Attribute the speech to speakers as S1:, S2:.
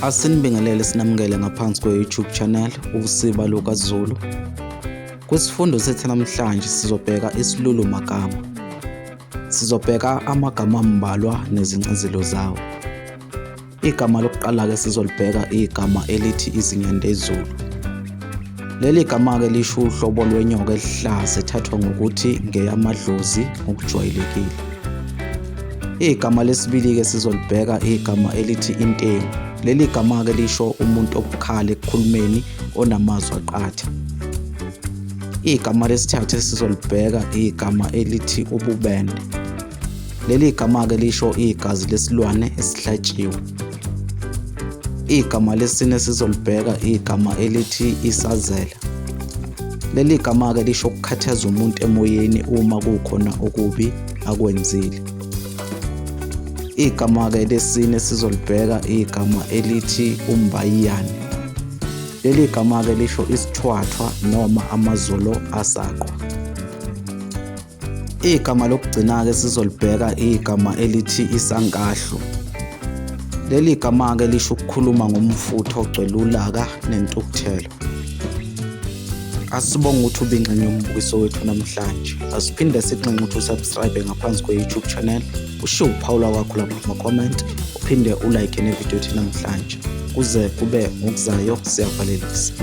S1: Asinibingelele sinamukele ngaphansi kwe-YouTube channel uSiba lukaZulu. Kwisifundo sethu namhlanje sizobheka isilulu magama. Sizobheka amagama ambalwa nezincazelo zawo. Igama lokuqala ke sizolibheka igama elithi izinyandezulu. Leli gama ke lisho uhlobo lwenyoka elihlaza ethathwa ngokuthi ngeyamadlozi ngokujwayelekile. Igama lesibili ke sizolibheka igama elithi intengu. Leli gama ke lisho umuntu obukhali ekukhulumeni onamazwi aqatha. Igama lesithathu sizolibheka igama elithi ububende. Leli gama ke lisho igazi lesilwane esihlatshiwe. Igama lesine sizolibheka igama elithi isazela. Leli gama ke lisho ukukhathaza umuntu emoyeni uma kukhona okubi akwenzile. Igama ke lesine sizolibheka igama elithi umbayiyane. Leli gama ke lisho isithwathwa noma amazolo asaqwa. Igama lokugcina ke sizolibheka igama elithi isankahlo. Leli gama ke lisho ukukhuluma ngomfutho ogcwele ulaka nentukuthelo. Asibonge ukuthi ubingxenye umbukiso wethu namhlanje. Asiphinde sikunxenxe ukuthi usubscribe ngaphansi kwe-YouTube channel. Ushiye uphawula kwakho lapha kuma-comment. Uphinde ulike nevidiyo yethu namhlanje. Kuze kube ngokuzayo siyavalelisa.